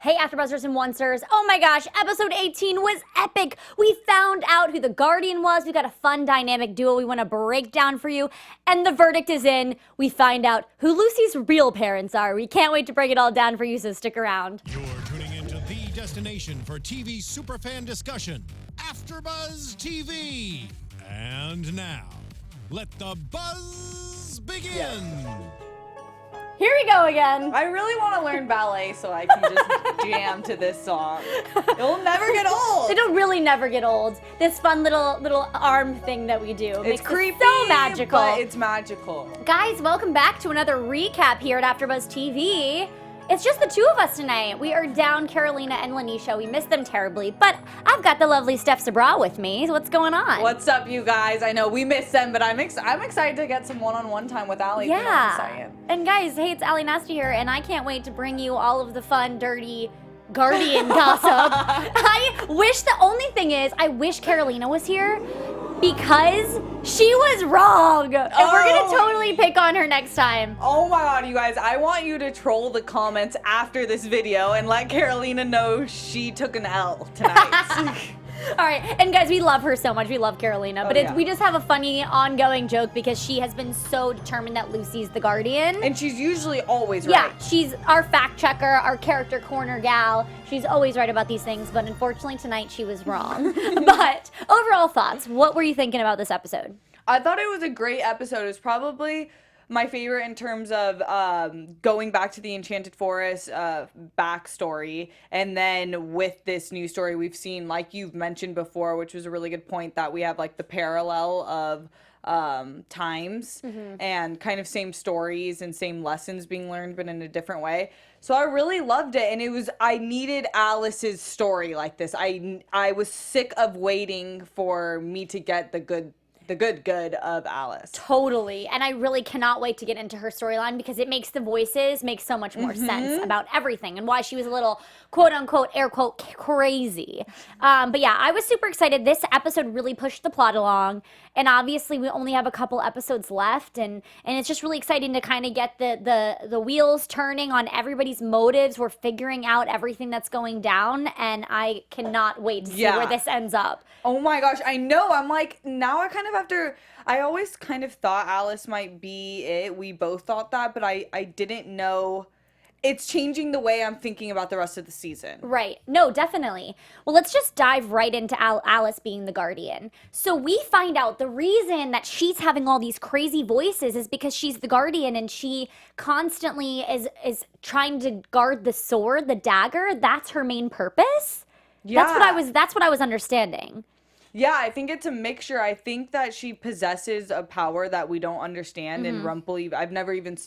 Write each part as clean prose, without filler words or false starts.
Hey, AfterBuzzers and Oncers. Oh my gosh, episode 18 was epic. We found out who the Guardian was. We got a fun dynamic duo we want to break down for you. And the verdict is in. We find out who Lucy's real parents are. We can't wait to break it all down for you, so stick around. You're tuning into the destination for TV superfan discussion, AfterBuzz TV. And now, let the buzz begin. Here we go again. I really want to learn ballet so I can just jam to this song. It'll never get old. It'll really never get old. This fun little arm thing that we do. It's creepy, so magical. but it's magical. Guys, welcome back to another recap here at AfterBuzz TV. It's just the two of us tonight. We are down Carolina and Lanisha. We miss them terribly, but I've got the lovely Steph Sabraw with me. What's going on? What's up, you guys? I know we miss them, but I'm excited to get some one-on-one time with Allie. Yeah. And guys, hey, it's Allie Nasta here, and I can't wait to bring you all of the fun, dirty Guardian gossip. I wish the only thing is, I wish Carolina was here because she was wrong. And we're going to totally pick on her next time. Oh my god, you guys, I want you to troll the comments after this video and let Carolina know she took an L tonight. All right, and guys, we love her so much. We love Carolina, but we just have a funny ongoing joke because she has been so determined that Lucy's the Guardian. And she's usually always right. Yeah, she's our fact checker, our character corner gal. She's always right about these things, but unfortunately tonight she was wrong. But overall thoughts, what were you thinking about this episode? I thought it was a great episode. It was probably my favorite in terms of going back to the Enchanted Forest backstory, and then with this new story we've seen, like you've mentioned before, which was a really good point, that we have like the parallel of times and kind of same stories and same lessons being learned, but in a different way. So I really loved it, and I needed Alice's story like this. I was sick of waiting for me to get the good of Alice. Totally. And I really cannot wait to get into her storyline because it makes the voices make so much more sense about everything and why she was a little quote unquote, air quote, crazy. But yeah, I was super excited. This episode really pushed the plot along. And obviously we only have a couple episodes left, and it's just really exciting to kind of get the wheels turning on everybody's motives. We're figuring out everything that's going down, and I cannot wait to see where this ends up. Oh my gosh, I know. I'm like, now I kind of have to, I always kind of thought Alice might be it. We both thought that, but I didn't know. It's changing the way I'm thinking about the rest of the season. Right. No, definitely. Well, let's just dive right into Alice being the Guardian. So we find out the reason that she's having all these crazy voices is because she's the Guardian, and she constantly is trying to guard the sword, the dagger. That's her main purpose. Yeah. That's what I was understanding. Yeah, I think it's a mixture. I think that she possesses a power that we don't understand. And Rumple, I've never even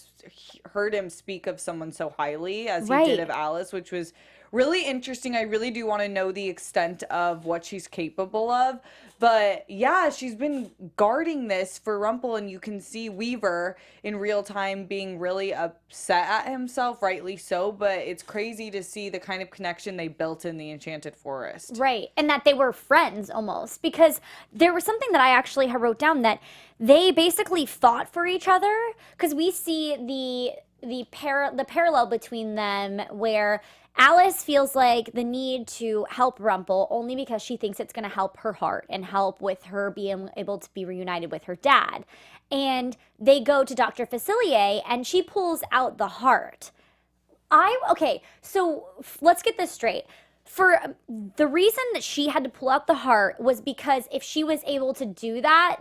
heard him speak of someone so highly as he did of Alice, which was really interesting. I really do want to know the extent of what she's capable of. But yeah, she's been guarding this for Rumple, and you can see Weaver in real time being really upset at himself, rightly so. But it's crazy to see the kind of connection they built in the Enchanted Forest. Right, and that they were friends almost, because there was something that I actually wrote down that they basically fought for each other, because we see the parallel between them where Alice feels like the need to help Rumple only because she thinks it's going to help her heart and help with her being able to be reunited with her dad. And they go to Dr. Facilier, and she pulls out the heart. Okay, so let's get this straight. For the reason that she had to pull out the heart was because if she was able to do that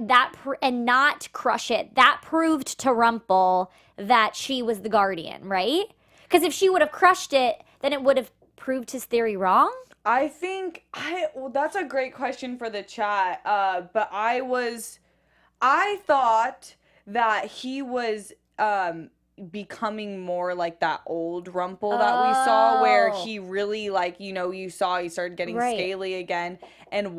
and not crush it, that proved to Rumple that she was the Guardian, right? Because if she would have crushed it, then it would have proved his theory wrong? I think well, that's a great question for the chat. But I thought that he was becoming more like that old Rumple that we saw, where he really, like, you saw he started getting scaly again, and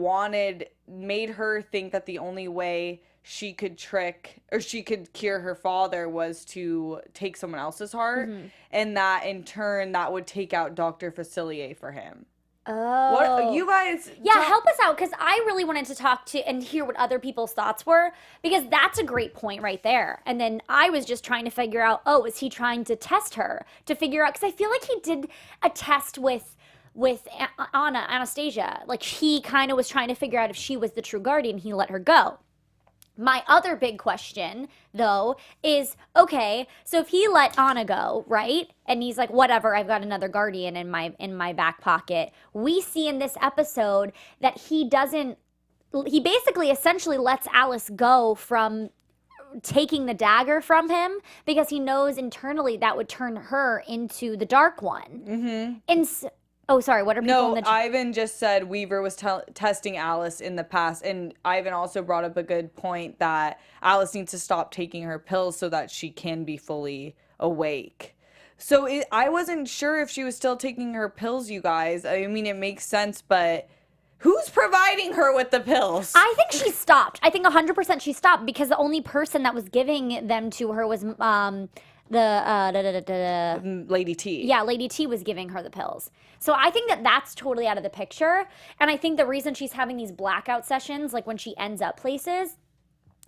made her think that the only way she could cure her father was to take someone else's heart, and that in turn that would take out Dr. Facilier for him. Oh. What you guys? Yeah, help us out, because I really wanted to talk to and hear what other people's thoughts were, because that's a great point right there. And then I was just trying to figure out, oh, is he trying to test her to figure out? Because I feel like he did a test with Anastasia. Like, he kind of was trying to figure out if she was the true guardian. He let her go. My other big question, though, is, okay, so if he let Anna go, right? And he's like, whatever, I've got another guardian in my back pocket. We see in this episode that he basically essentially lets Alice go from taking the dagger from him, because he knows internally that would turn her into the Dark One. Mm-hmm. And oh, sorry, what are people in the Ivan just said Weaver was testing Alice in the past, and Ivan also brought up a good point that Alice needs to stop taking her pills so that she can be fully awake. So I wasn't sure if she was still taking her pills, you guys. I mean, it makes sense, but who's providing her with the pills? I think she stopped. I think 100% she stopped, because the only person that was giving them to her was Lady T. Yeah, Lady T was giving her the pills. So I think that that's totally out of the picture. And I think the reason she's having these blackout sessions, like when she ends up places, is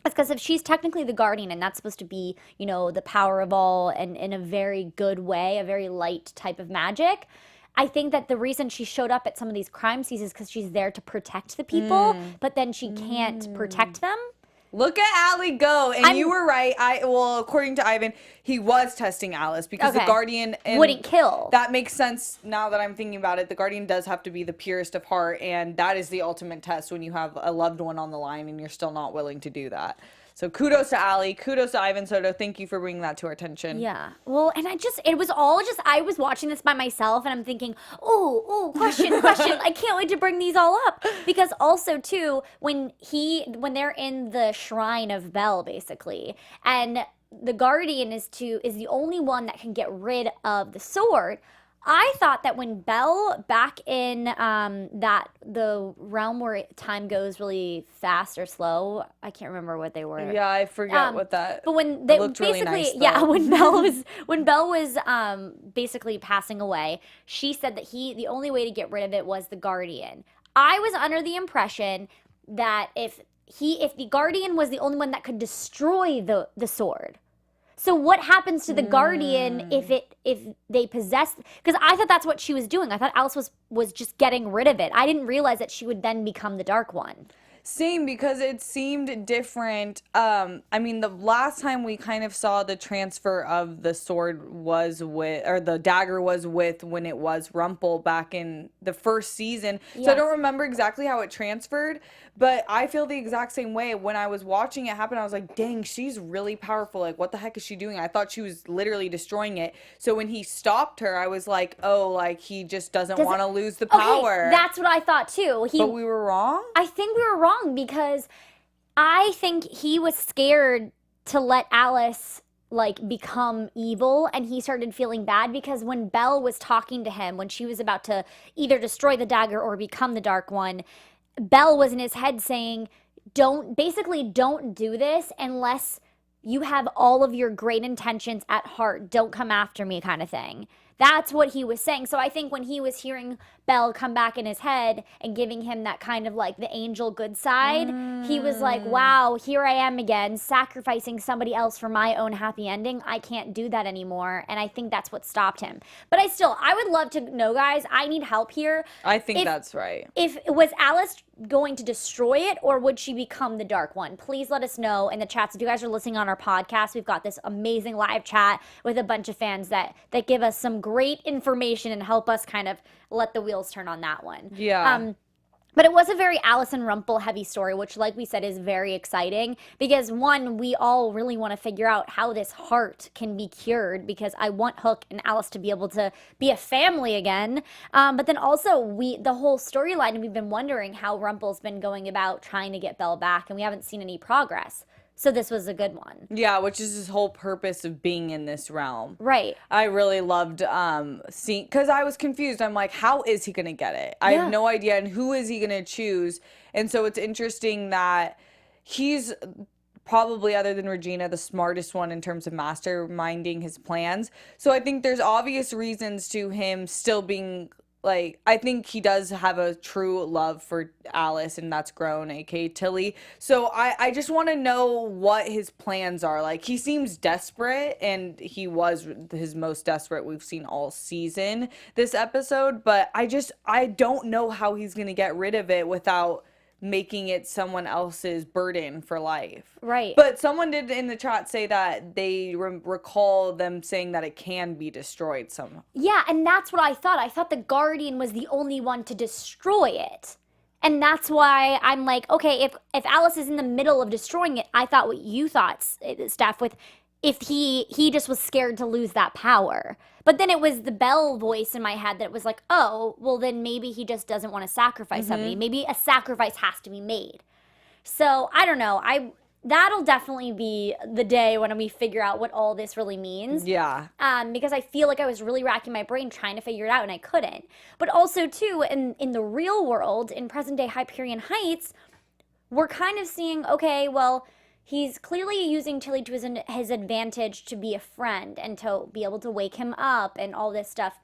because if she's technically the guardian and that's supposed to be, you know, the power of all and in a very good way, a very light type of magic, I think that the reason she showed up at some of these crime scenes is because she's there to protect the people, but then she can't protect them. Look at Allie go, and you were right. According to Ivan, he was testing Alice because the Guardian wouldn't kill. That makes sense now that I'm thinking about it. The Guardian does have to be the purest of heart, and that is the ultimate test when you have a loved one on the line and you're still not willing to do that. So kudos to Allie, kudos to Ivan Soto. Thank you for bringing that to our attention. Yeah. Well, and I was watching this by myself and I'm thinking, question. I can't wait to bring these all up. Because also too, when they're in the shrine of Belle, basically, and the Guardian is the only one that can get rid of the sword. I thought that when Belle, back in the realm where time goes really fast or slow, I can't remember what they were. Yeah, I forget what that. But when they looked basically, really nice, yeah, when Belle was basically passing away, she said that the only way to get rid of it was the Guardian. I was under the impression that if the Guardian was the only one that could destroy the sword. So what happens to the Guardian if they possess? Because I thought that's what she was doing. I thought Alice was just getting rid of it. I didn't realize that she would then become the Dark One. Same, because it seemed different. I mean, the last time we kind of saw the transfer of the sword the dagger was when it was Rumple back in the first season. Yes. So I don't remember exactly how it transferred, but I feel the exact same way. When I was watching it happen, I was like, dang, she's really powerful. Like, what the heck is she doing? I thought she was literally destroying it. So when he stopped her, I was like, oh, like he just doesn't want to lose the power. Okay, that's what I thought too. But we were wrong? I think we were wrong, because I think he was scared to let Alice become evil, and he started feeling bad because when Belle was talking to him, when she was about to either destroy the dagger or become the Dark One, Belle was in his head saying, don't do this unless you have all of your great intentions at heart. Don't come after me, kind of thing. That's what he was saying. So I think when he was hearing Belle come back in his head and giving him that kind of like the angel good side, he was like, wow, here I am again, sacrificing somebody else for my own happy ending. I can't do that anymore. And I think that's what stopped him. But I would love to know, guys, I need help here. I think that's right. Was Alice going to destroy it, or would she become the Dark One? Please let us know in the chats. If you guys are listening on our podcast, we've got this amazing live chat with a bunch of fans that give us some great information and help us kind of let the wheels turn on that one. Yeah. But it was a very Alice and Rumple heavy story, which, like we said, is very exciting because, one, we all really want to figure out how this heart can be cured, because I want Hook and Alice to be able to be a family again. But then also the whole storyline, and we've been wondering how Rumple's been going about trying to get Belle back, and we haven't seen any progress. So this was a good one. Yeah, which is his whole purpose of being in this realm. Right. I really loved seeing, because I was confused. I'm like, how is he going to get it? I have no idea. And who is he going to choose? And so it's interesting that he's probably, other than Regina, the smartest one in terms of masterminding his plans. So I think there's obvious reasons to him still being like, I think he does have a true love for Alice, and that's grown, aka Tilly. So I just want to know what his plans are. Like, he seems desperate, and he was his most desperate we've seen all season this episode. But I don't know how he's gonna get rid of it without making it someone else's burden for life. Right. But someone did in the chat say that they recall them saying that it can be destroyed somehow. Yeah, and that's what I thought. I thought the Guardian was the only one to destroy it. And that's why I'm like, okay, if Alice is in the middle of destroying it, I thought what you thought, Steph, with if he just was scared to lose that power. But then it was the Belle voice in my head that was like, oh, well then maybe he just doesn't want to sacrifice somebody. Maybe a sacrifice has to be made. So I don't know. That'll definitely be the day when we figure out what all this really means. Yeah. Because I feel like I was really racking my brain trying to figure it out and I couldn't. But also too, in the real world, in present day Hyperion Heights, we're kind of seeing, okay, well, he's clearly using Tilly to his advantage to be a friend and to be able to wake him up and all this stuff.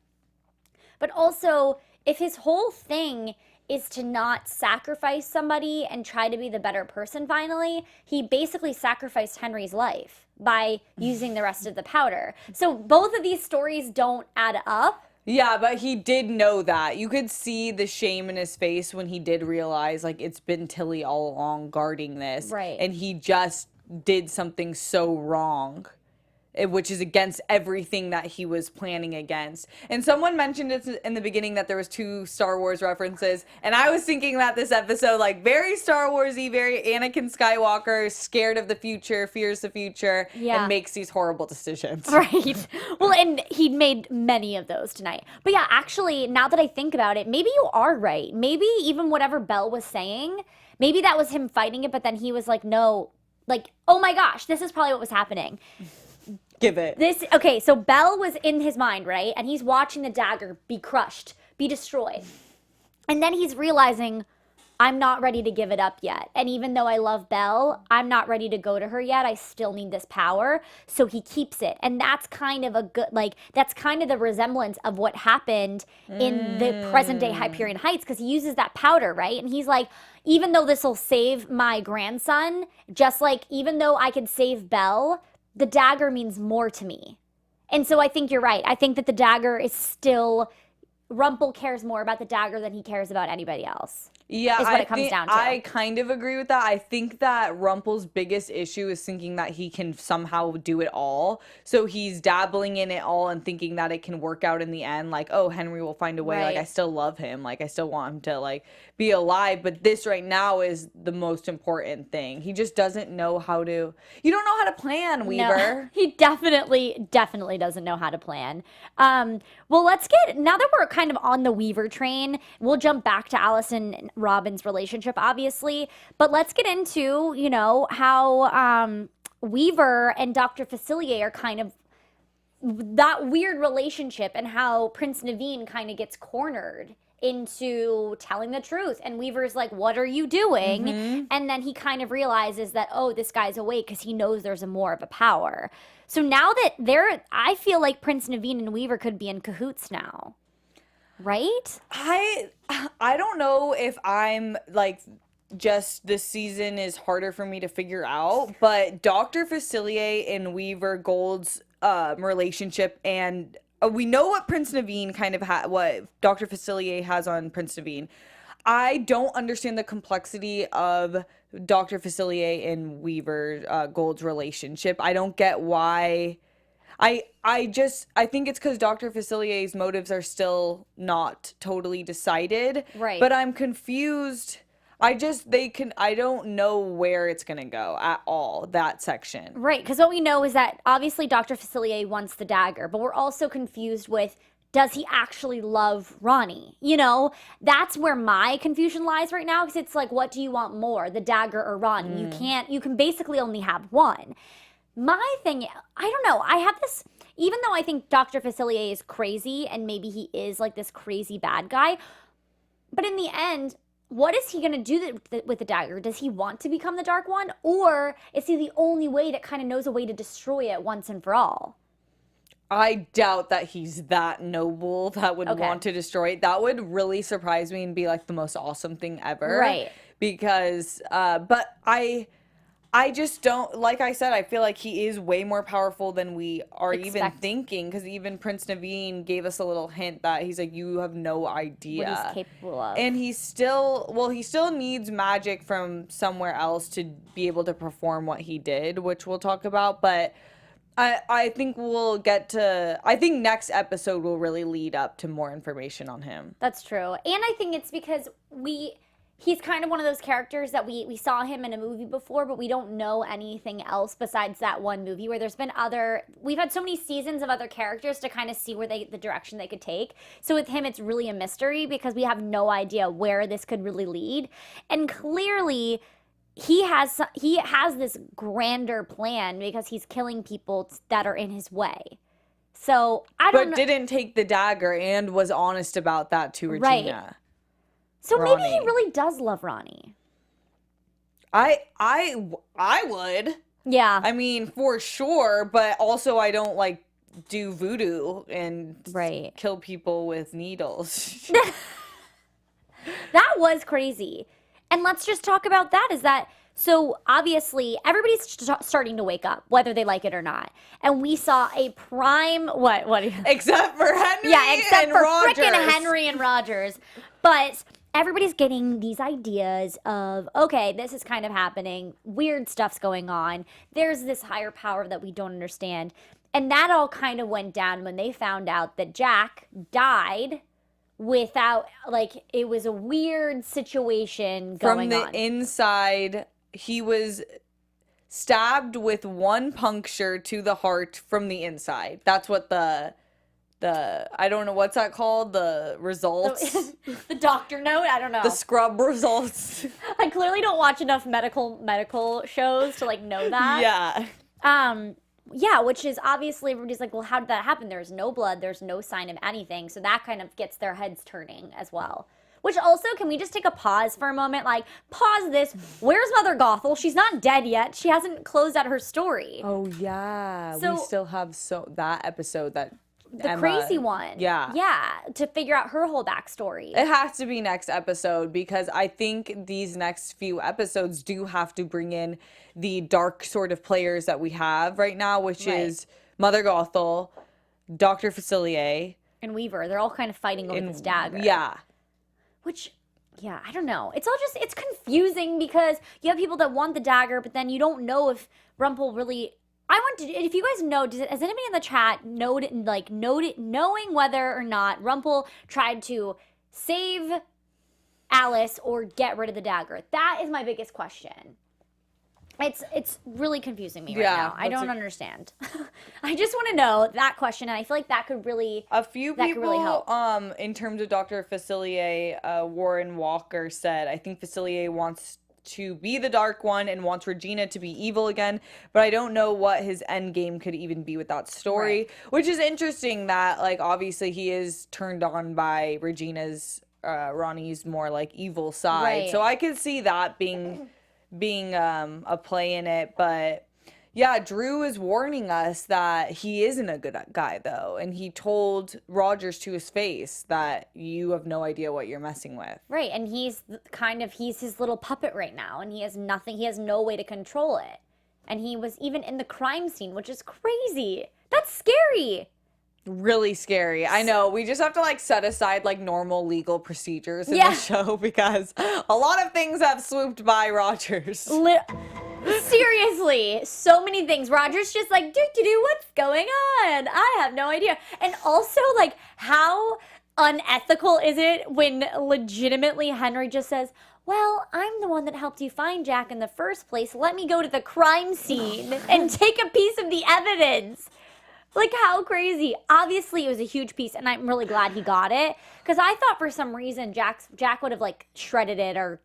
But also, if his whole thing is to not sacrifice somebody and try to be the better person finally, he basically sacrificed Henry's life by using the rest of the powder. So both of these stories don't add up. Yeah, but he did know that. You could see the shame in his face when he did realize, like, it's been Tilly all along guarding this. Right. And he just did something so wrong, which is against everything that he was planning against. And someone mentioned it in the beginning that there was 2 Star Wars references, and I was thinking that this episode, like, very Star Wars-y, very Anakin Skywalker, scared of the future, fears the future, and makes these horrible decisions. Right. Well, and he made many of those tonight. But yeah, actually, now that I think about it, maybe you are right. Maybe even whatever Belle was saying, maybe that was him fighting it, but then he was like, no, like, oh my gosh, this is probably what was happening. Give it. Okay, so Belle was in his mind, right? And he's watching the dagger be crushed, be destroyed. And then he's realizing, I'm not ready to give it up yet. And even though I love Belle, I'm not ready to go to her yet. I still need this power. So he keeps it. And that's kind of a good, like, that's kind of the resemblance of what happened in the present day Hyperion Heights, because he uses that powder, right? And he's like, even though this will save my grandson, just like, even though I could save Belle, the dagger means more to me. And so I think you're right. I think that the dagger is still, Rumple cares more about the dagger than he cares about anybody else. Yeah, is what it comes down to. I kind of agree with that. I think that Rumple's biggest issue is thinking that he can somehow do it all. So he's dabbling in it all and thinking that it can work out in the end. Like, oh, Henry will find a way. Right. Like, I still love him. Like, I still want him to, like, be alive. But this right now is the most important thing. He just doesn't know how to. You don't know how to plan, Weaver. No, he definitely doesn't know how to plan. Well, let's get, now that we're kind of on the Weaver train, we'll jump back to Alice and Robin's relationship, obviously. But let's get into, you know, how Weaver and Dr. Facilier are kind of that weird relationship, and how Prince Naveen kind of gets cornered into telling the truth. And Weaver's like, what are you doing? And then he kind of realizes that, oh, this guy's awake because he knows there's more of a power. So now that I feel like Prince Naveen and Weaver could be in cahoots now. Right? I don't know if I'm like, just this season is harder for me to figure out, but Dr. Facilier and Weaver Gold's relationship, and we know what Prince Naveen kind of what Dr. Facilier has on Prince Naveen. I don't understand the complexity of Dr. Facilier and Weaver Gold's relationship. I don't get why. I think it's because Dr. Facilier's motives are still not totally decided. Right. But I'm confused. I don't know where it's going to go at all, that section. Right, because what we know is that obviously Dr. Facilier wants the dagger, but we're also confused with, does he actually love Ronnie? You know, that's where my confusion lies right now, because it's like, what do you want more, the dagger or Ronnie? You can basically only have one. My thing, I don't know, I have this, even though I think Dr. Facilier is crazy, and maybe he is like this crazy bad guy, but in the end, what is he going to do with the dagger? Does he want to become the Dark One? Or is he the only way that kind of knows a way to destroy it once and for all? I doubt that he's that noble that would want to destroy it. That would really surprise me and be like the most awesome thing ever. Right. Because, but I just don't, like I said, I feel like he is way more powerful than we are even thinking. Because even Prince Naveen gave us a little hint that he's like, you have no idea what he's capable of. And he still needs magic from somewhere else to be able to perform what he did, which we'll talk about. But I think I think next episode will really lead up to more information on him. That's true. And I think it's because he's kind of one of those characters that we saw him in a movie before, but we don't know anything else besides that one movie where we've had so many seasons of other characters to kind of see where the direction they could take. So with him, it's really a mystery because we have no idea where this could really lead. And clearly he has this grander plan because he's killing people that are in his way. So I don't know. But didn't take the dagger and was honest about that to Regina. Right. So Ronnie. maybe he really does love Ronnie. I would. Yeah. I mean, for sure, but also I don't like do voodoo and kill people with needles. That was crazy. And let's just talk about that. So obviously everybody's starting to wake up, whether they like it or not. And we saw a prime, what? Except for Henry except and for Rogers. Frickin' Henry and Rogers. But everybody's getting these ideas of, okay, this is kind of happening. Weird stuff's going on. There's this higher power that we don't understand. And that all kind of went down when they found out that Jack died without, it was a weird situation going on. From the inside, he was stabbed with one puncture to the heart from the inside. That's what the I don't know, what's that called? The results? The doctor note? I don't know. The scrub results. I clearly don't watch enough medical shows to know that. Yeah. Yeah, which is obviously everybody's like, well, how did that happen? There's no blood, there's no sign of anything. So that kind of gets their heads turning as well. Which also, can we just take a pause for a moment? Pause this. Where's Mother Gothel? She's not dead yet. She hasn't closed out her story. Oh, yeah. We still have that episode that the Emma, crazy one. Yeah. Yeah, to figure out her whole backstory. It has to be next episode because I think these next few episodes do have to bring in the dark sort of players that we have right now, which is Mother Gothel, Dr. Facilier, and Weaver. They're all kind of fighting over this dagger. Yeah. Which, yeah, I don't know. It's all it's confusing because you have people that want the dagger, but then you don't know if Rumple really... if you guys know, has anybody in the chat knowing whether or not Rumple tried to save Alice or get rid of the dagger? That is my biggest question. It's really confusing me right now. I don't understand. I just want to know that question, and I feel like that could really a few people could really help. In terms of Dr. Facilier, Warren Walker said, I think Facilier wants to be the Dark One and wants Regina to be evil again, but I don't know what his end game could even be with that story, which is interesting that obviously he is turned on by Regina's Ronnie's more evil side, so I could see that being a play in it. But yeah, Drew is warning us that he isn't a good guy though, and he told Rogers to his face that you have no idea what you're messing with. Right, and he's his little puppet right now, and he has no way to control it. And he was even in the crime scene, which is crazy. That's scary. Really scary. I know. We just have to set aside normal legal procedures in the show because a lot of things have swooped by Rogers. Seriously, so many things. Roger's just do what's going on? I have no idea. And also, how unethical is it when legitimately Henry just says, well, I'm the one that helped you find Jack in the first place. Let me go to the crime scene and take a piece of the evidence. How crazy. Obviously, it was a huge piece, and I'm really glad he got it. Because I thought for some reason Jack would have, shredded it or,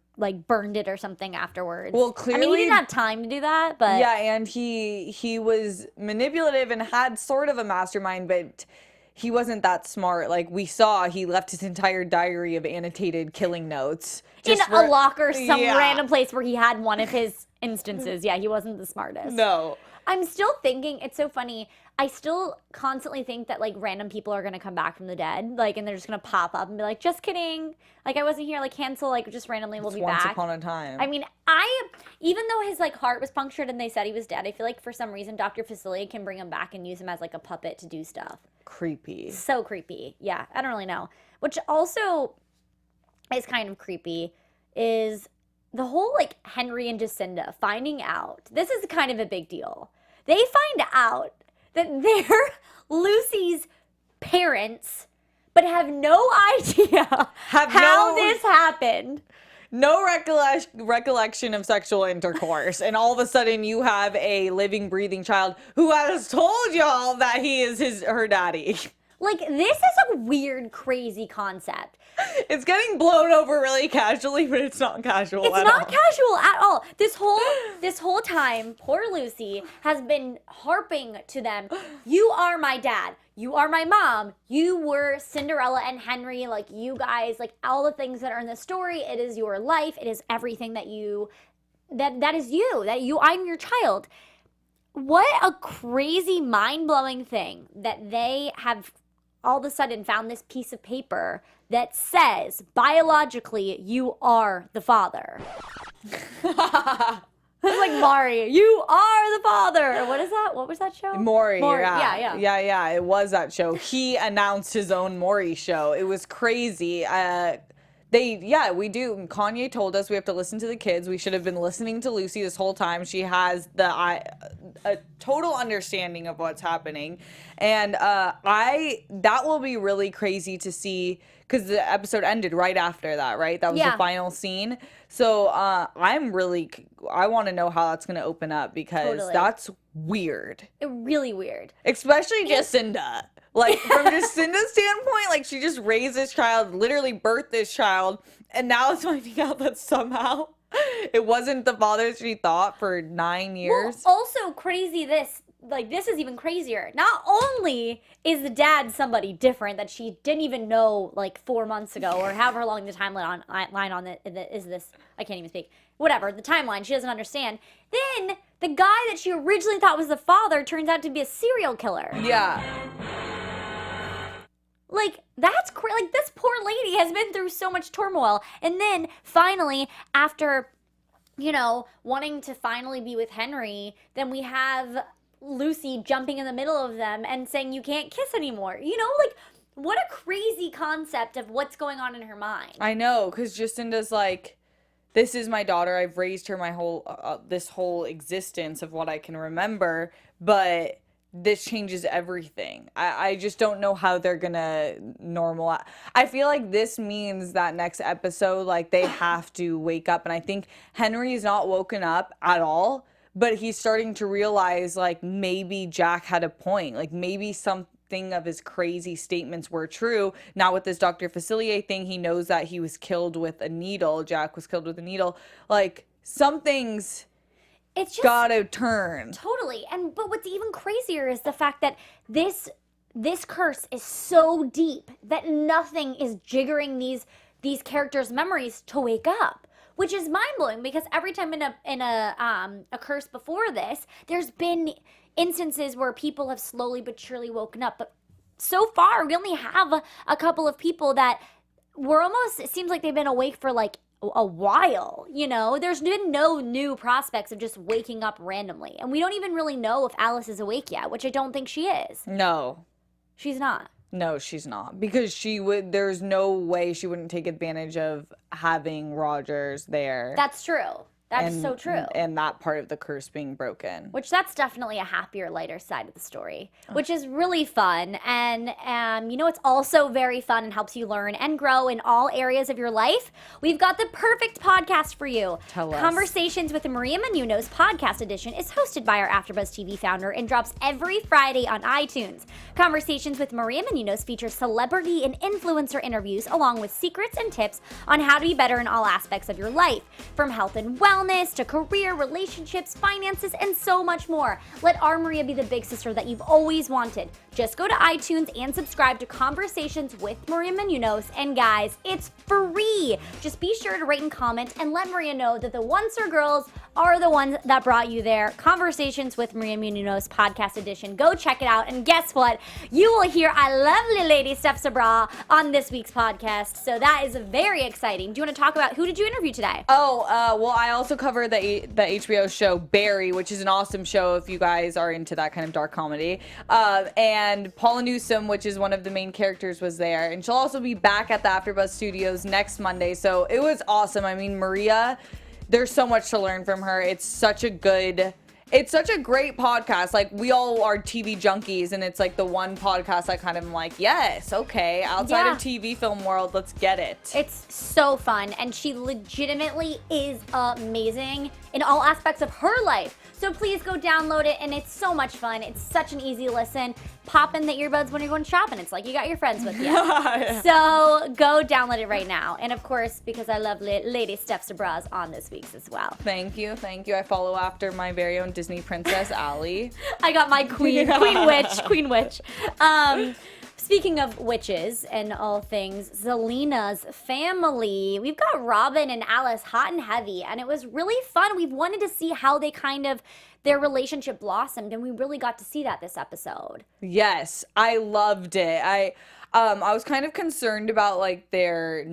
burned it or something afterwards. Well, clearly... I mean, he didn't have time to do that, but... Yeah, and he was manipulative and had sort of a mastermind, but he wasn't that smart. We saw he left his entire diary of annotated killing notes. In a locker, some random place where he had one of his instances. Yeah, he wasn't the smartest. No. I'm still thinking, it's so funny. I still constantly think that like random people are going to come back from the dead, like, and they're just going to pop up and be like, just kidding. Like, I wasn't here, like, cancel, like, just randomly we'll be Once back. upon a time. I mean, even though his, like, heart was punctured and they said he was dead, I feel like for some reason Dr. Facilier can bring him back and use him as, like, a puppet to do stuff. Creepy. So creepy. Yeah, I don't really know. Which also is kind of creepy is the whole, like, Henry and Jacinda finding out. This is kind of a big deal. They find out that they're Lucy's parents, but have no idea how this happened. No recollection of sexual intercourse. And all of a sudden you have a living, breathing child who has told y'all that he is her daddy. Like, this is a weird, crazy concept. It's getting blown over really casually, but it's not casual at all. It's not casual at all. This whole time, poor Lucy has been harping to them, you are my dad. You are my mom. You were Cinderella and Henry. Like, you guys, like, all the things that are in the story, it is your life. It is everything that is you. I'm your child. What a crazy, mind-blowing thing that they have all of a sudden found this piece of paper that says, biologically, you are the father. It's like Maury, you are the father. What is that? What was that show? Maury. Yeah. Yeah, it was that show. He announced his own Maury show. It was crazy. We do. Kanye told us we have to listen to the kids. We should have been listening to Lucy this whole time. She has a total understanding of what's happening. And that will be really crazy to see because the episode ended right after that, right? That was the final scene. So I want to know how that's going to open up because that's weird. Really weird. Especially Jacinda. Like, from Jacinda's standpoint, like, she just raised this child, literally birthed this child, and now it's finding out that somehow it wasn't the father she thought for 9 years. Well, also crazy this is even crazier. Not only is the dad somebody different that she didn't even know, like, 4 months ago, or however long the timeline on it is this, I can't even speak. Whatever, the timeline, she doesn't understand. Then, the guy that she originally thought was the father turns out to be a serial killer. Yeah. Like, that's crazy. Like, this poor lady has been through so much turmoil. And then, finally, after, wanting to finally be with Henry, then we have Lucy jumping in the middle of them and saying, you can't kiss anymore. Like, what a crazy concept of what's going on in her mind. I know, because Jacinda's like, this is my daughter. I've raised her my whole, this whole existence of what I can remember, but this changes everything. I just don't know how they're gonna normalize. I feel like this means that next episode, like, they have to wake up. And I think Henry's not woken up at all, but he's starting to realize, like, maybe Jack had a point. Like, maybe something of his crazy statements were true. Now with this Dr. Facilier thing, he knows that he was killed with a needle. Jack was killed with a needle. Like, something's... It's just gotta turn. Totally. But what's even crazier is the fact that this curse is so deep that nothing is jiggering these characters' memories to wake up, which is mind-blowing because every time in a curse before this, there's been instances where people have slowly but surely woken up. But so far, we only have a couple of people that were almost, it seems like they've been awake for like a while, there's been no new prospects of just waking up randomly. And we don't even really know if Alice is awake yet, which I don't think she is. No. She's not. No, she's not. Because there's no way she wouldn't take advantage of having Rogers there. That's true. That's so true. And that part of the curse being broken. Which that's definitely a happier, lighter side of the story, which is really fun. And it's also very fun and helps you learn and grow in all areas of your life. We've got the perfect podcast for you. Tell us. Conversations with Maria Menounos podcast edition is hosted by our AfterBuzz TV founder and drops every Friday on iTunes. Conversations with Maria Menounos features celebrity and influencer interviews along with secrets and tips on how to be better in all aspects of your life, from health and wellness to career, relationships, finances, and so much more. Let our Maria be the big sister that you've always wanted. Just go to iTunes and subscribe to Conversations with Maria Menounos. And guys, it's free. Just be sure to rate and comment and let Maria know that the Once girls are the ones that brought you there. Conversations with Maria Menounos podcast edition. Go check it out. And guess what? You will hear our lovely lady Steph Sabraw on this week's podcast. So that is very exciting. Do you want to talk about who did you interview today? Oh, well, I also cover the HBO show Barry, which is an awesome show if you guys are into that kind of dark comedy. And Paula Newsome, which is one of the main characters, was there. And she'll also be back at the AfterBuzz Studios next Monday. So it was awesome. I mean, Maria, there's so much to learn from her. It's such a great podcast. Like, we all are TV junkies, and it's like the one podcast I kind of am like, yes, okay, outside of TV film world, let's get it. It's so fun, and she legitimately is amazing in all aspects of her life. So please go download it, and it's so much fun. It's such an easy listen. Pop in the earbuds when you're going shopping. It's like you got your friends with you. So go download it right now. And of course, because I love Lady Steph Sabraw's on this week's as well. Thank you. I follow after my very own Disney princess, Allie. I got my queen witch. Speaking of witches and all things, Zelina's family. We've got Robin and Alice hot and heavy, and it was really fun. We wanted to see how their relationship blossomed, and we really got to see that this episode. Yes, I loved it. I was kind of concerned about like their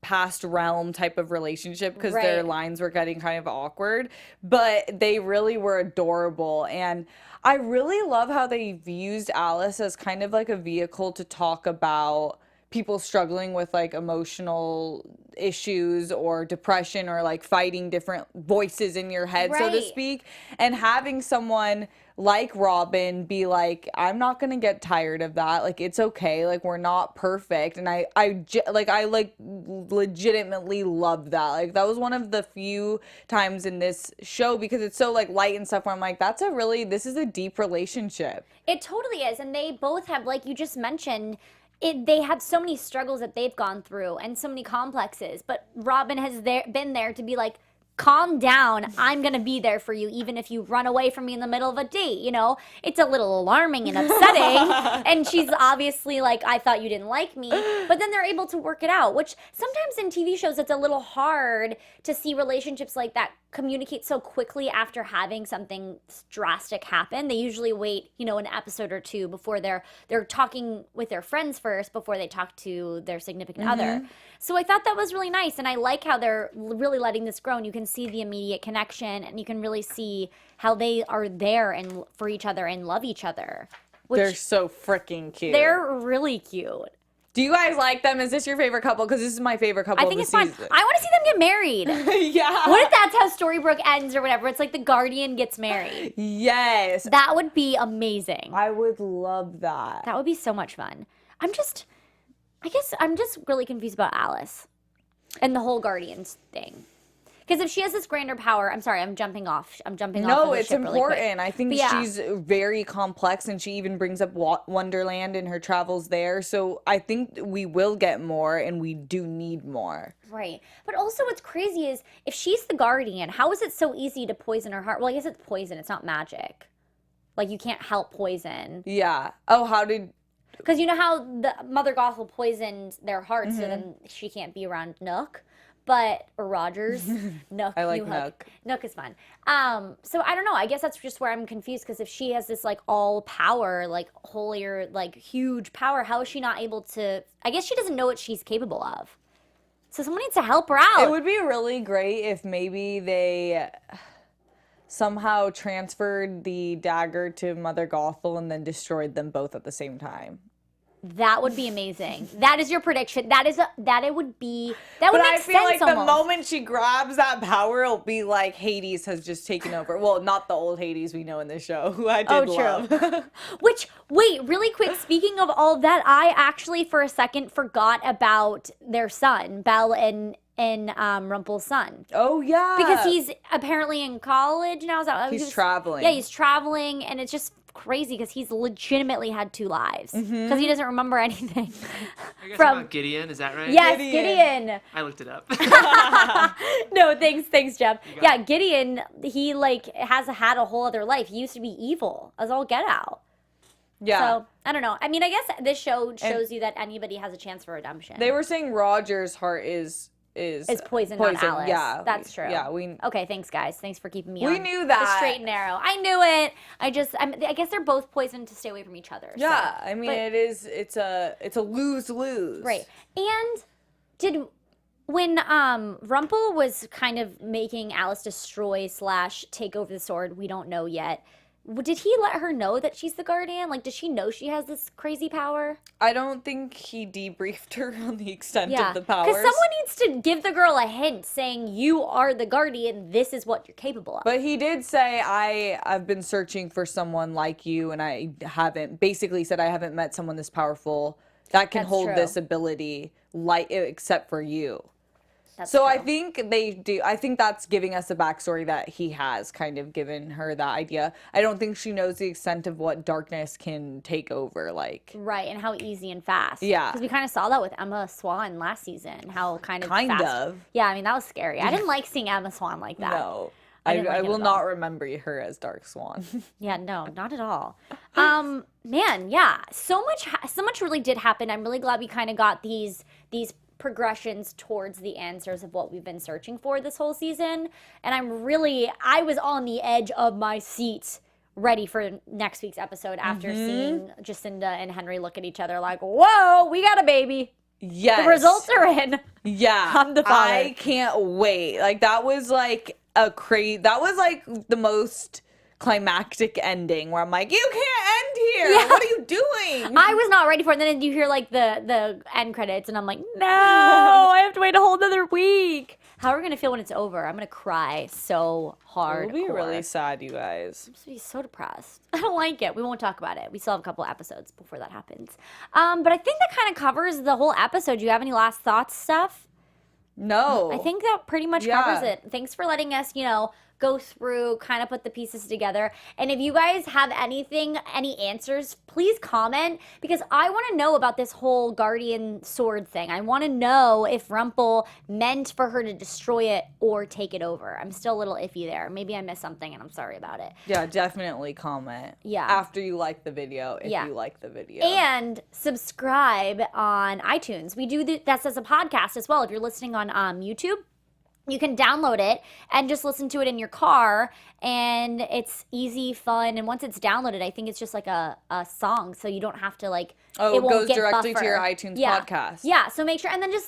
past realm type of relationship because their lines were getting kind of awkward, but they really were adorable. And I really love how they've used Alice as kind of like a vehicle to talk about people struggling with like emotional issues or depression or like fighting different voices in your head, so to speak. And having someone like Robin be like, I'm not gonna get tired of that. Like, it's okay. Like, we're not perfect. And I legitimately love that. Like, that was one of the few times in this show, because it's so like light and stuff, where I'm like, this is a deep relationship. It totally is. And they both have, like you just mentioned, they had so many struggles that they've gone through and so many complexes, but Robin has been there to be like, calm down, I'm gonna be there for you even if you run away from me in the middle of a date. You know, it's a little alarming and upsetting. And she's obviously like, I thought you didn't like me, but then they're able to work it out, which sometimes in TV shows it's a little hard to see relationships like that communicate so quickly after having something drastic happen. They usually wait, an episode or two before they're talking with their friends first before they talk to their significant other. So I thought that was really nice, and I like how they're really letting this grow, and you can see the immediate connection, and you can really see how they are there and for each other and love each other. They're so freaking cute. They're really cute. Do you guys like them? Is this your favorite couple? Because this is my favorite couple. I think it's fun. I want to see them get married. Yeah. What if that's how Storybrooke ends or whatever? It's like the Guardian gets married. Yes. That would be amazing. I would love that. That would be so much fun. I guess I'm just really confused about Alice and the whole Guardians thing. Because if she has this grander power, I'm sorry, I'm jumping off. No, it's important. Really I think she's very complex, and she even brings up Wonderland in her travels there. So I think we will get more, and we do need more. Right. But also what's crazy is, if she's the Guardian, how is it so easy to poison her heart? Well, I guess it's poison. It's not magic. Like, you can't help poison. Yeah. Oh, how did... Because you know how the Mother Gothel poisoned their hearts, so then she can't be around Nook, or Rogers. Nook. I like Nook. Nook is fun. So I don't know. I guess that's just where I'm confused, because if she has this like all power, like holier, like huge power, how is she not able to? I guess she doesn't know what she's capable of. So someone needs to help her out. It would be really great if maybe they somehow transferred the dagger to Mother Gothel and then destroyed them both at the same time. That would be amazing. That is your prediction. That would make sense. But I feel like almost. the moment she grabs that power, it'll be like Hades has just taken over. Well, not the old Hades we know in the show, who I did love. Which, wait, really quick, speaking of all that, I actually for a second forgot about their son, Belle and Rumple's son. Oh, yeah. Because he's apparently in college now. He's traveling. Yeah, he's traveling, and it's just crazy because he's legitimately had 2 lives because he doesn't remember anything. Are you guys talking about Gideon? Is that right? Yes, Gideon. I looked it up. No, thanks, Jeff. Yeah, Gideon, he like has had a whole other life. He used to be evil as all get out. Yeah. So, I don't know. I mean, I guess this show shows you that anybody has a chance for redemption. They were saying Roger's heart is is poisoned on Alice. Yeah, that's true. Yeah, we. Okay, thanks guys. Thanks for keeping me. We on knew that. The straight and narrow. I knew it. I guess they're both poisoned to stay away from each other. Yeah, so. I mean it's a lose-lose. Right. And when Rumple was kind of making Alice destroy / take over the sword, we don't know yet. Did he let her know that she's the guardian? Like, does she know she has this crazy power? I don't think he debriefed her on the extent of the powers. Because someone needs to give the girl a hint saying, you are the guardian, this is what you're capable of. But he did say, I've been searching for someone like you, and I haven't, basically said I haven't met someone this powerful that can hold this ability except for you. That's so true. I think they do. I think that's giving us a backstory that he has kind of given her that idea. I don't think she knows the extent of what darkness can take over, like. Right, and how easy and fast. Yeah. Because we kind of saw that with Emma Swan last season, how kind of fast. Of. Yeah, I mean, that was scary. I didn't like seeing Emma Swan like that. No. I will not remember her as Dark Swan. Yeah, no, not at all. Man, yeah, so much really did happen. I'm really glad we kind of got these progressions towards the answers of what we've been searching for this whole season. And I was on the edge of my seat ready for next week's episode after seeing Jacinda and Henry look at each other like, whoa, we got a baby. Yes. The results are in. Yeah. I'm the father. I can't wait. Like, that was like that was like the most climactic ending where I'm like, you can't end here. Yeah. What are you doing? I was not ready for it. And then you hear like the end credits and I'm like, no, I have to wait a whole nother week. How are we going to feel when it's over? I'm going to cry so hard. It'll be really sad, you guys. I'm going to be so depressed. I don't like it. We won't talk about it. We still have a couple episodes before that happens. But I think that kind of covers the whole episode. Do you have any last thoughts, Steph? No. I think that pretty much covers it. Thanks for letting us, go through, kind of put the pieces together. And if you guys have any answers, please comment, because I want to know about this whole guardian sword thing. I want to know if Rumple meant for her to destroy it or take it over. I'm still a little iffy there. Maybe I missed something and I'm sorry about it. Yeah, definitely comment. Yeah. After you like the video, if you like the video. And subscribe on iTunes. We do that's as a podcast as well. If you're listening on YouTube, you can download it and just listen to it in your car, and it's easy, fun, and once it's downloaded, I think it's just like a song, so you don't have to it won't goes get directly buffer. to your iTunes podcast. Yeah, so make sure, and then just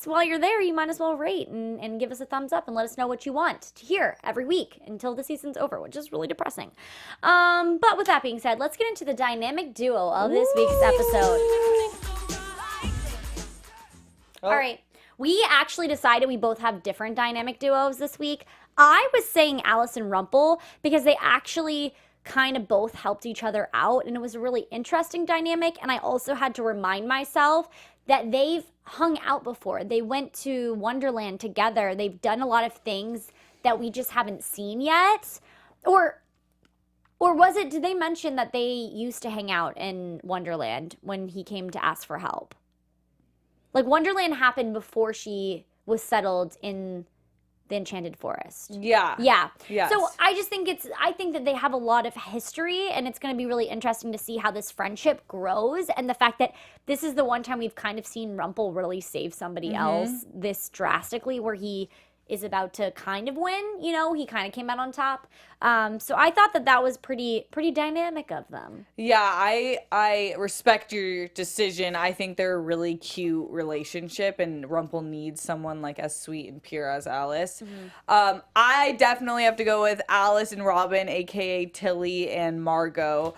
while you're there, you might as well rate and give us a thumbs up and let us know what you want to hear every week until the season's over, which is really depressing. But with that being said, let's get into the dynamic duo of this week's episode. All right. We actually decided we both have different dynamic duos this week. I was saying Alice and Rumple because they actually kind of both helped each other out, and it was a really interesting dynamic. And I also had to remind myself that they've hung out before. They went to Wonderland together. They've done a lot of things that we just haven't seen yet. Or did they mention that they used to hang out in Wonderland when he came to ask for help? Like, Wonderland happened before she was settled in the Enchanted Forest. Yeah. Yeah. Yes. So I think that they have a lot of history, and it's going to be really interesting to see how this friendship grows, and the fact that this is the one time we've kind of seen Rumple really save somebody else this drastically, where he is about to kind of win, he kind of came out on top. So I thought that was pretty dynamic of them. Yeah, I respect your decision. I think they're a really cute relationship, and Rumple needs someone like as sweet and pure as Alice. I definitely have to go with Alice and Robin, aka Tilly and Margot.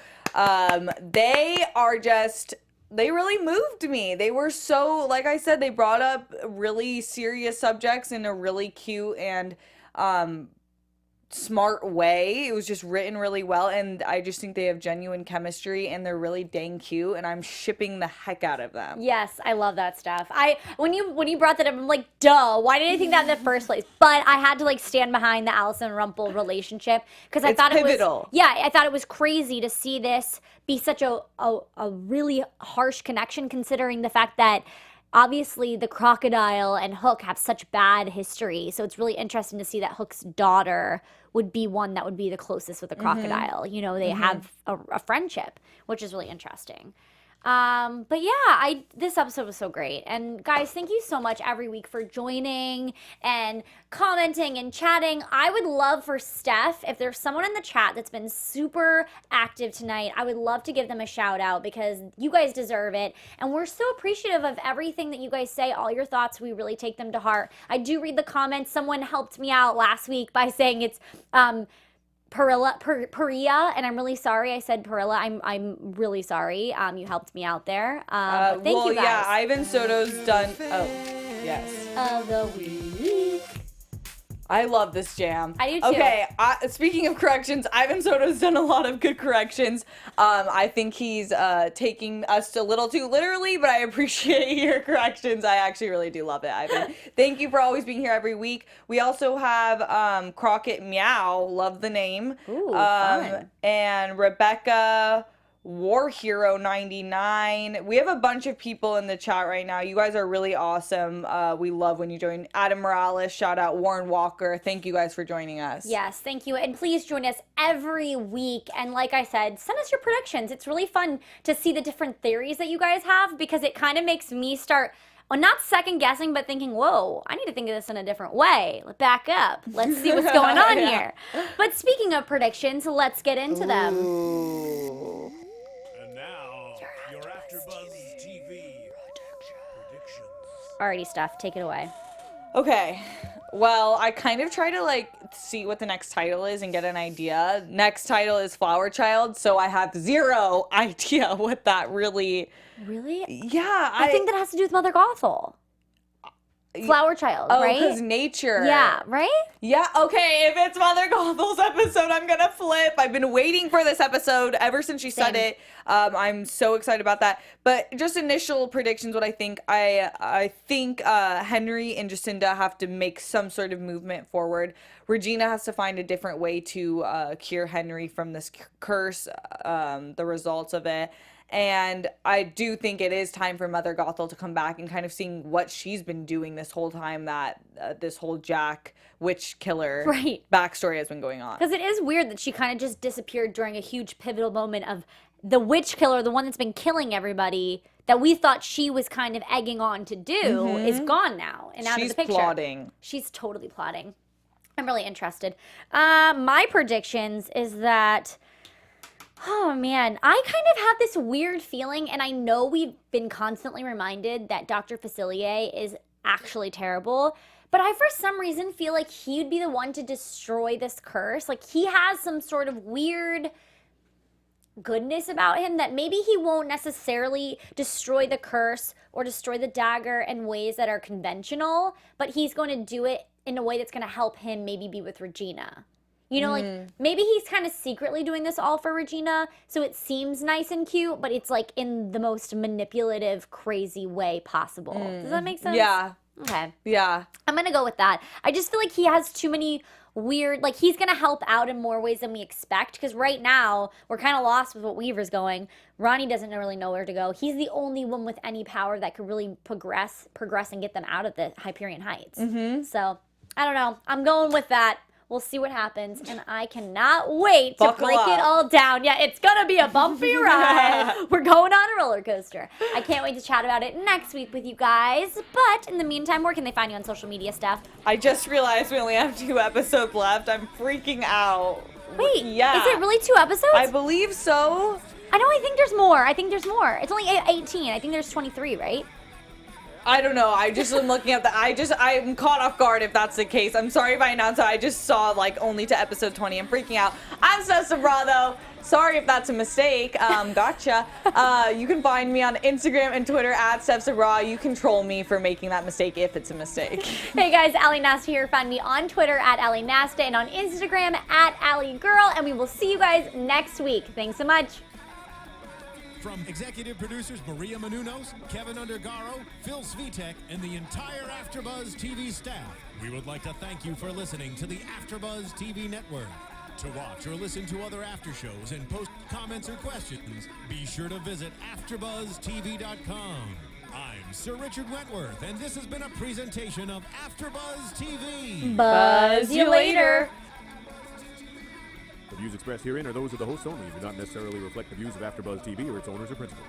They really moved me. They were so, like I said, they brought up really serious subjects in a really cute and smart way. It was just written really well, and I just think they have genuine chemistry, and they're really dang cute, and I'm shipping the heck out of them. Yes, I love that stuff. When you brought that up, I'm like, duh, why didn't I think that in the first place? But I had to stand behind the Alice and Rumple relationship, because I thought pivotal. I thought it was crazy to see this be such a really harsh connection, considering the fact that obviously the crocodile and Hook have such bad history. So it's really interesting to see that Hook's daughter would be one that would be the closest with the crocodile. They have a friendship, which is really interesting. But yeah, this episode was so great. And guys, thank you so much every week for joining and commenting and chatting. I would love for Steph, if there's someone in the chat that's been super active tonight, I would love to give them a shout out because you guys deserve it. And we're so appreciative of everything that you guys say, all your thoughts. We really take them to heart. I do read the comments. Someone helped me out last week by saying it's Parrilla, and I'm really sorry I said Parrilla. I'm really sorry. You helped me out there. But thank you guys. Yeah, Ivan Soto's done. Oh, yes. Of the week. I love this jam. I do too. Okay, speaking of corrections, Ivan Soto's done a lot of good corrections. I think he's taking us a little too literally, but I appreciate your corrections. I actually really do love it, Ivan. Thank you for always being here every week. We also have Crockett Meow, love the name. Ooh, fun. And Rebecca War Hero 99. We have a bunch of people in the chat right now. You guys are really awesome. We love when you join. Adam Morales, shout out. Warren Walker, thank you guys for joining us. Yes, thank you. And please join us every week. And like I said, send us your predictions. It's really fun to see the different theories that you guys have because it kind of makes me start, well, not second guessing, but thinking, whoa, I need to think of this in a different way. Back up. Let's see what's going on here. But speaking of predictions, let's get into them. Ooh. Your AfterBuzz TV predictions. Alrighty, Steph, take it away. Okay. Well, I kind of try to see what the next title is and get an idea. Next title is Flower Child, so I have zero idea what that really. Really? Yeah, I think that has to do with Mother Gothel. Flower Child, right? Oh, because nature. Yeah, right? Yeah, okay, if it's Mother Gothel's episode, I'm gonna flip. I've been waiting for this episode ever since she said it. I'm so excited about that. But just initial predictions, what I think. I think Henry and Jacinda have to make some sort of movement forward. Regina has to find a different way to cure Henry from this curse, the results of it. And I do think it is time for Mother Gothel to come back and kind of seeing what she's been doing this whole time that this whole Jack witch killer backstory has been going on. Because it is weird that she kind of just disappeared during a huge pivotal moment of the witch killer, the one that's been killing everybody, that we thought she was kind of egging on to do, is gone now and out of the picture. She's plotting. She's totally plotting. I'm really interested. My predictions is that... Oh man, I kind of have this weird feeling, and I know we've been constantly reminded that Dr. Facilier is actually terrible, but I for some reason feel like he'd be the one to destroy this curse. Like he has some sort of weird goodness about him that maybe he won't necessarily destroy the curse or destroy the dagger in ways that are conventional, but he's going to do it in a way that's going to help him maybe be with Regina. You know, like, maybe he's kind of secretly doing this all for Regina, so it seems nice and cute, but it's, like, in the most manipulative, crazy way possible. Does that make sense? Yeah. Okay. Yeah. I'm gonna go with that. I just feel like he has too many weird, like, he's gonna help out in more ways than we expect, because right now, we're kind of lost with what Weaver's going. Ronnie doesn't really know where to go. He's the only one with any power that could really progress and get them out of the Hyperion Heights. So, I don't know. I'm going with that. We'll see what happens, and I cannot wait to break it all down. Yeah, it's going to be a bumpy ride. We're going on a roller coaster. I can't wait to chat about it next week with you guys. But in the meantime, where can they find you on social media, Steph? I just realized we only have 2 episodes left. I'm freaking out. Wait, yeah. Is it really 2 episodes? I believe so. I think there's more. It's only 18. I think there's 23, right? I don't know. I just am looking at I'm caught off guard if that's the case. I'm sorry if I announced that. I just saw only to episode 20. I'm freaking out. I'm Steph Sabraw though. Sorry if that's a mistake. Gotcha. You can find me on Instagram and Twitter at Steph Sabraw. You can troll me for making that mistake if it's a mistake. Hey guys, Allie Nasta here. Find me on Twitter at Allie Nasta and on Instagram at Allie Girl. And we will see you guys next week. Thanks so much. From executive producers Maria Menounos, Kevin Undergaro, Phil Svitek, and the entire AfterBuzz TV staff, we would like to thank you for listening to the AfterBuzz TV network. To watch or listen to other after shows and post comments or questions, be sure to visit AfterBuzzTV.com. I'm Sir Richard Wentworth, and this has been a presentation of AfterBuzz TV. Buzz you later. The views expressed herein are those of the hosts only and do not necessarily reflect the views of AfterBuzz TV or its owners or principals.